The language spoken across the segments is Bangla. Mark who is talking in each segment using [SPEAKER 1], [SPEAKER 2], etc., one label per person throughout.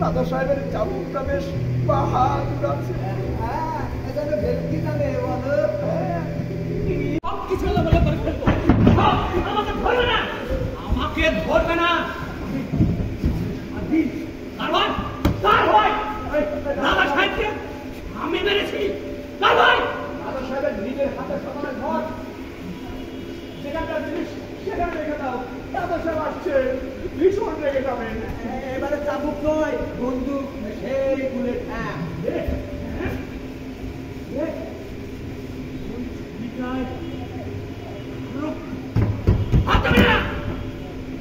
[SPEAKER 1] দাদা সাহেবের চাবুকটা বেশ বাহাদুর আছে।
[SPEAKER 2] আমাকে ধরবে না। দাদা সাহেবকে আমি মেরেছি। দাদা
[SPEAKER 1] সাহেবের নিজের হাতে সমানের ঘর, সেখানকার জিনিস সেখানে রেখে দাও। দাদা সাহেব আসছে, ভীষণ রেগে যাবেন।
[SPEAKER 3] এবারে চাবুক নয়, বন্দুক, সেই বুলেট।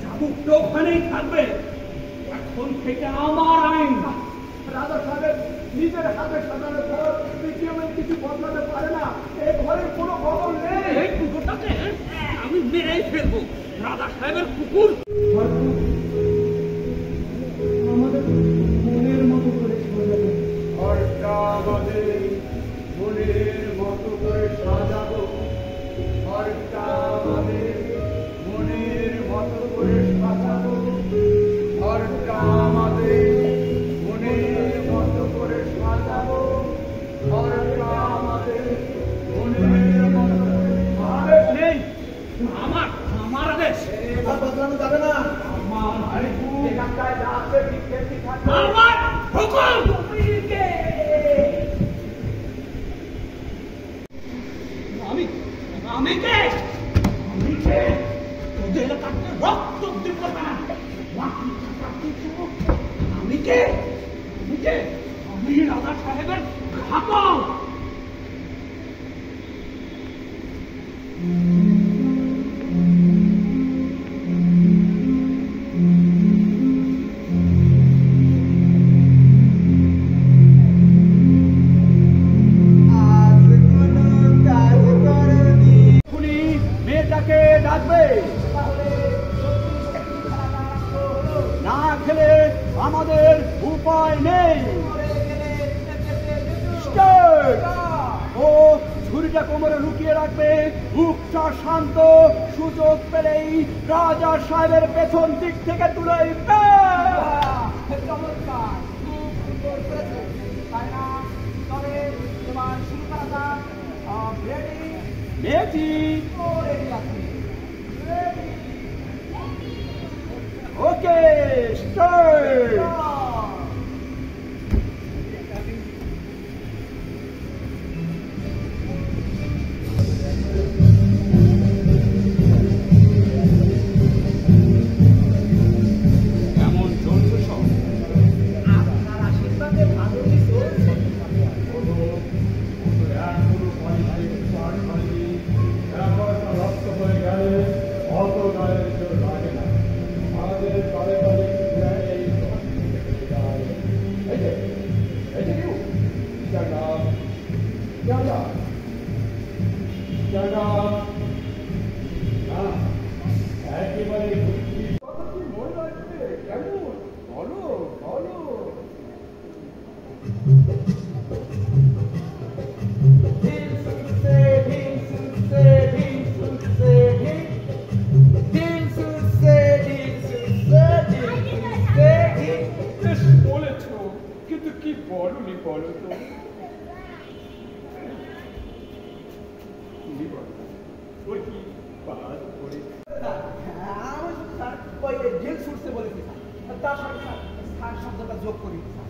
[SPEAKER 2] চাবুকটা ওখানেই থাকবে। এখন থেকে আমার আইন।
[SPEAKER 1] রাজা সাহেবের নিজের হাতে সাজানোর ঘর বিক্রমের কিছু বদলাতে পারে না। এই ঘরের কোনো বদল নেই।
[SPEAKER 2] এই কুকুরটাকে আমি মেরেই ফেলবো। রাজা সাহেবের কুকুর
[SPEAKER 3] আমাদের মনের মতো করে সাজাবো।
[SPEAKER 1] ঘরটা আমাদের মনের মতো করে সাজাবো। ঘরটা আমাদের মনের মতো করে সাজাবো। ঘরটা আমাদের মনের মতো করে সাজাবো। ঘরটা আমাদের মনের মতো করে আদেশ নেই।
[SPEAKER 2] আমার আদেশ।
[SPEAKER 3] এবার বদলানো যাবে না।
[SPEAKER 1] আমার এখানটায় যা আছে বিজ্ঞপ্তি থাকবে।
[SPEAKER 2] আমার হুকুম। আমি কে? তোদের এলাকাতে রক্ত দিব না। আমি কে? আমি রাজা সাহেবের ঘাতক।
[SPEAKER 1] মেয়েটাকে ডাকবে, না খেলে আমাদের উপায় নেই। ও ছুরিটা কোমরে লুকিয়ে রাখবে, মুখটা শান্ত। সুযোগ পেলেই রাজা সাহেবের পেছন দিক থেকে তুলে ওকে স্টার্ট।
[SPEAKER 2] কেমন চলছে সব?
[SPEAKER 3] আপনার আশীর্বাদে ভালোই চলছে।
[SPEAKER 1] রক্ত হয়ে গেলে অত গায়ের জোর লাগে না। আমাদের তলে তলে একেবারে মনে রাখবে। কেমন বলো বলো। বলেছ, কিন্তু কি বলনি বলো তো। ওই কি বাদ করে
[SPEAKER 3] আমি স্যার ওই জেল ছুটতে বলেছি স্যার, তার সঙ্গে স্যার শব্দটা যোগ করি স্যার।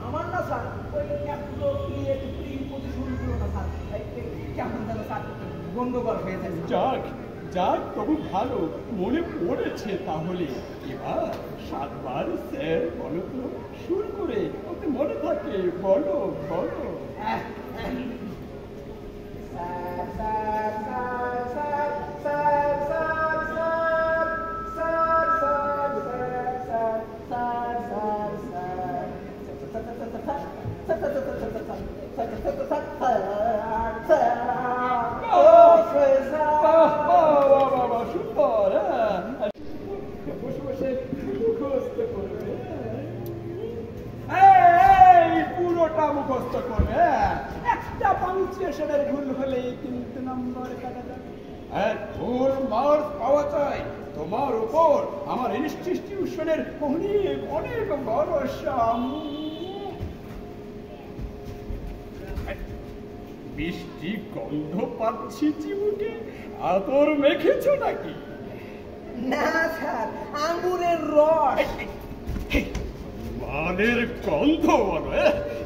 [SPEAKER 3] আমার না স্যার ওই শুরু না স্যার, কেমন যেন স্যার গন্ডগোল হয়ে যায়।
[SPEAKER 1] যাক যাক, তবু ভালো মনে পড়েছে। তাহলে এবার 7 বার স্যার বলো তো, শুরু করে ওতে মনে থাকে। বলো বলো। বসে বসে মুখস্থ করবে। পুরোটা মুখস্থ করবে। একটা পাংচুয়েশনের ভুল হলেই কিন্তু নম্বর কাটা যাবে। ফুল মার্কস পাওয়া চাই তোমার উপর। আমার ইনস্টিটিউশনের অনেক অনেক ভরসা। মিষ্টি গন্ধ পাচ্ছি চিবুকে, আতর মেখেছ নাকি?
[SPEAKER 3] না স্যার, আঙ্গুরের রস।
[SPEAKER 1] মালের গন্ধ বলো,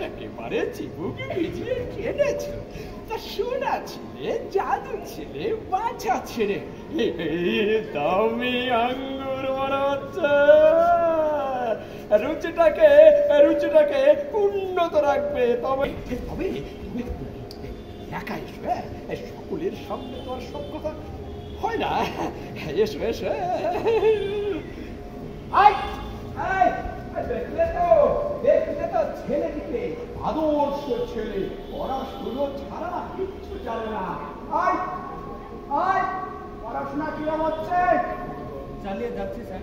[SPEAKER 1] একেবারে চিবুকে ভিজিয়ে খেয়েছ। তা সোনা ছেলে, জাদু ছেলে, বাছা ছেলে, দামি আঙ্গুর মনে হচ্ছে। রুচিটাকে উন্নত রাখবে। তবে তবে একা এসো, সকলের সামনে তো আর সব কথা হয় না। এসো এসো। দেখলে তো ছেলেটিকে, আদর্শ ছেলে, পড়াশুনো ছাড়া কিচ্ছু জানে না। পড়াশোনা কি হচ্ছে?
[SPEAKER 2] চালিয়ে যাচ্ছি স্যার।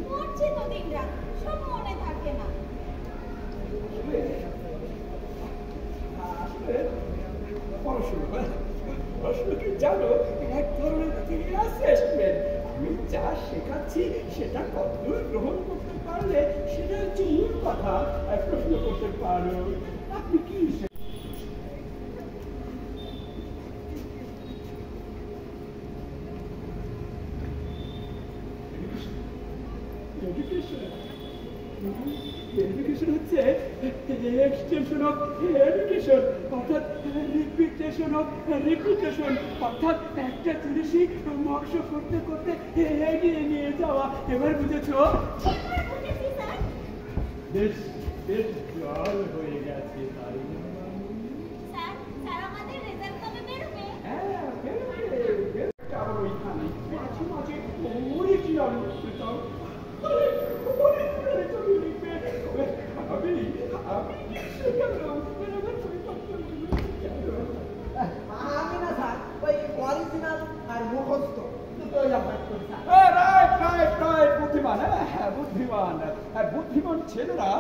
[SPEAKER 4] পড়ছি তো দিনরাত, সব মনে থাকে না।
[SPEAKER 1] পড়াশোনা কি জানো, এক ধরনের অ্যাসেসমেন্ট। আমি যা শেখাচ্ছি সেটা কতদূর গ্রহণ করতে পারলে সেটা হচ্ছে মূল কথা। প্রশ্ন করতে পারো, আপনি কি এডুকেশন হচ্ছে এক্সটেনশন অফ এডুকেশন, অর্থাৎ রিপিটেশন অফ রিপিটেশন, অর্থাৎ একটা জিনিসই মর্ষ করতে করতে এগিয়ে নিয়ে যাওয়া। এবার বুঝেছো? বেশ বেশ জল হয়ে গেছে, তাই না?
[SPEAKER 4] স্যার, স্যার আমাদের রেজাল্ট কবে বেরোবে?
[SPEAKER 1] হ্যাঁ, বেরোবে। কারণ ওইখানে মাঝে মাঝে অরিজিনাল লিখতে চাও।
[SPEAKER 3] আমি না স্যার, ওই অরিজিনাল আর মুখস্থ দুটোই অভ্যাস করি স্যার।
[SPEAKER 1] বুদ্ধিমান ছেলেরা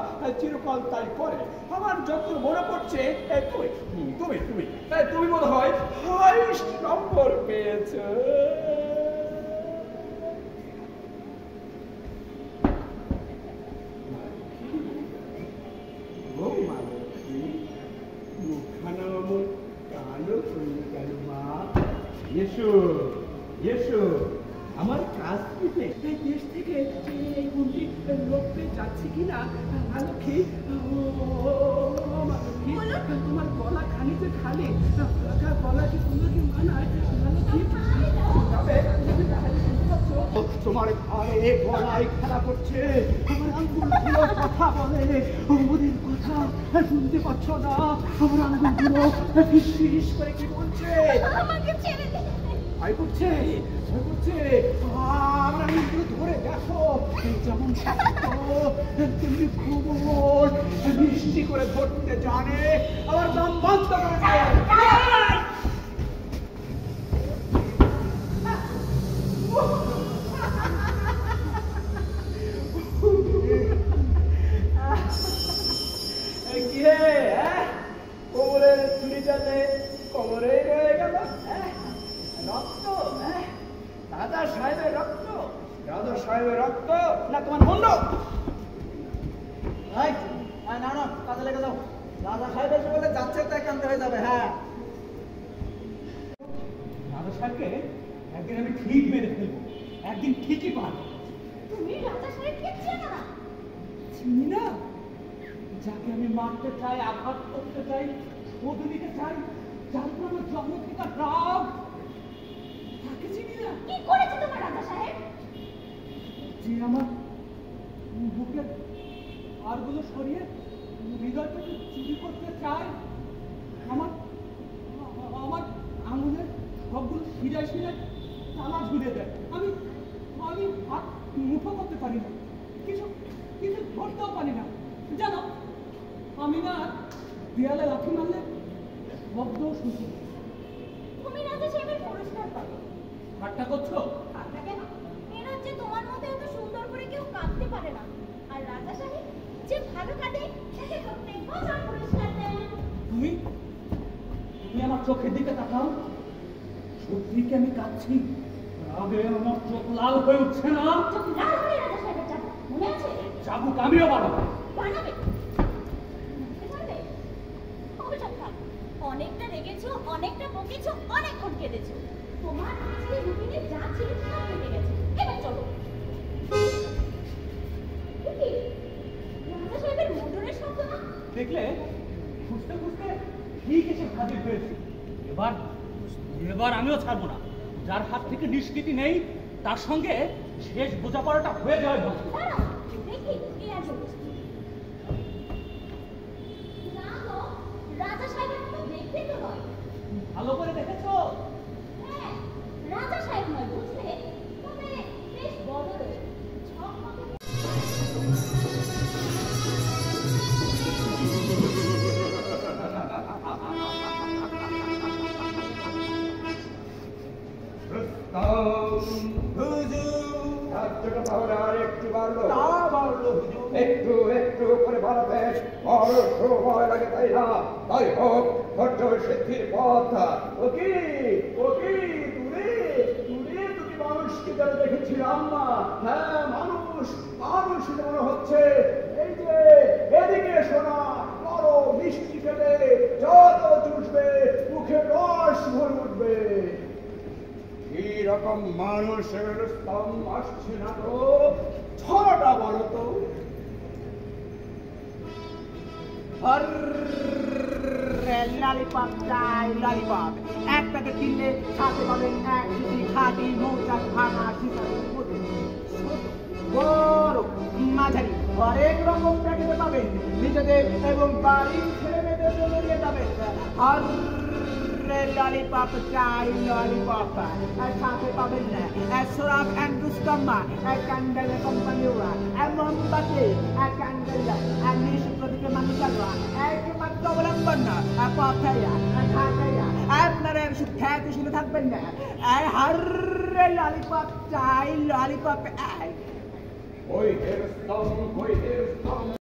[SPEAKER 1] চিরকাল তাই করে। আমার যত মনে পড়ছে, তুমি মনে হয় হাইস্ট নম্বর পেয়েছ। এসো, আমার কাজ থেকে দেশ থেকে এই গুণটি লোক পেয়ে যাচ্ছে কিনা। মালক্ষী, তোমার গলা খানিতে খালি, ফাঁকা গলা কি তোমাকে মানায়? মালক্ষী, তোমার ঘরে গলায় খেলা করছে, আমার আঙ্গুলগুলো কথা বলে, ওদের কথা শুনতে পাচ্ছ না? আমার আঙ্গুলগুলো ফিস ফিস করে কি বলছে?
[SPEAKER 4] আমাকে ছেড়ে দে।
[SPEAKER 1] ভয় করছে। আমরা আঙ্গুলগুলো ধরে দেখো, যেমন শক্ত তেমনি কোমল, মিষ্টি করে ধরতে জানে। আমার দম বন্ধ করে দেয়। কোমরের চুড়িটাতে কোমরেই রয়ে গেল রক্ত। রাজা সাহেবের রক্ত না তোমার মুন্ড?
[SPEAKER 3] না না, কাজে লেগে যাও। রাজা সাহেব এসে বলে যাচ্ছে, তাই কানতে হয়ে যাবে। হ্যাঁ,
[SPEAKER 1] রাজা সাহেবকে একদিন আমি ঠিক মেরে ফেলবো, একদিন ঠিকই পাবো।
[SPEAKER 4] তুমি রাজা সাহেবকে চেনো না?
[SPEAKER 1] চিনি না? যাকে আমি মারতে চাই, আঘাত করতে চাই, শোধ নিতে চাই, যার উপর আমার জন্ম থেকে রাগ, তাকে চিনি না?
[SPEAKER 4] কি করেছে তোমার রাজা সাহেব?
[SPEAKER 1] যে আমার বুকের হাড়গুলো সরিয়ে হৃদয়টাকে চুরি করতে চায়, আমার আঙুলের সবগুলো শিরায় শিরায় তালা ঝুলে দেয়। আমি হাত মুঠো করতে পারি না, কিছু ধরতেও পারি না। জানো, আমি না দেয়ালে লাথি মারলে শব্দও শুনছি।
[SPEAKER 4] তুমি রাজা সাহেবের পুরস্কার পাবে।
[SPEAKER 1] ঠাট্টা করছো?
[SPEAKER 4] ঠাট্টা কেন? এ রাজ্যে তোমার মতো এত সুন্দর করে কেউ কাঁদতে পারে না। আর রাজা সাহেব যে ভালো কাঁদে, তাকে প্রত্যেক বছর পুরস্কার দেন।
[SPEAKER 1] তুমি আমার চোখের দিকে তাকাও। সত্যি কি আমি কাঁদছি? রাগে আমার চোখ লাল হয়ে উঠছে না?
[SPEAKER 4] চোখ লাল হয়ে রাজা সাহেবের যাবো, মনে আছে?
[SPEAKER 1] চাবুক আমিও বানাবো।
[SPEAKER 4] বানাবে? বুঝতে পারবে? অভিযোগ থাক। অনেকটা রেগেছো, অনেকটা বকেছো, অনেকক্ষণ কেঁদেছো। তোমার আজকে রুটিনে যা ছিল তা কেটে গেছে। এবার চলো। কি? রাজা সাহেবের মোটরের শব্দ না?
[SPEAKER 1] দেখলে, খুঁজতে খুঁজতে ঠিক এসে হাজির হয়েছি। এবার এবার আমিও ছাড়বো না। যার হাত থেকে নিষ্কৃতি নেই তার সঙ্গে শেষ বোঝাপড়াটা হয়ে যাবে।
[SPEAKER 4] দাঁড়াও, দেখি কে আছে। না গো, রাজা সাহেবের মতো দেখতে তো নয়।
[SPEAKER 1] ভালো করে দেখেছো?
[SPEAKER 4] হ্যাঁ, রাজা সাহেব নয় বুঝলে, তবে বেশ বড় লোক। ঝকমকে
[SPEAKER 3] তাহলে আর একটু বাড়লো, তা বাড়লো একটু একটু করে বাড়াতে বড় সময় লাগে, তাই না? তাই হোক ধৈর্য সিদ্ধির পথ। ওকি ওকি দূরে দূরে দুটি মানুষকে যারা দেখেছিলাম না, হ্যাঁ মানুষ মানুষ মনে হচ্ছে। এই যে এদিকে শোনা, বড় মিষ্টি খেলে যত চুষবে মুখে রস ভরে উঠবে। কি রকম মানুষের স্তম আসছে না তো? ছটা বলো তো।
[SPEAKER 5] ললিপপ চাই ললিপপ, এক প্যাকেট কিনলে সাথে পাবেন এক কেজি খাঁটি মৌচাক ভাঙা সিসারের মধু। বড় মাঝারি হরেক রকম প্যাকেটে পাবেন, নিজেদের এবং বাড়ির ছেলে মেয়েদের জন্য নিয়ে যাবেন। আর ললিপপ চাই ললিপপ, সাথে পাবেন সোরাব অ্যান্ড রুস্তম্মা, ক্যান্ডেল কোম্পানিওয়া, মোমবাতি, ক্যান্ডেল, নিষ্প্রতীকের মানুষরা একমাত্র অবলম্বন পথাইয়া ঢাকাইয়া আপনারা খ্যাতি শুনে থাকবেন না। হর ললিপপ চাই ললিপপ।
[SPEAKER 3] ওই হের স্তম, ওই হের স্তম।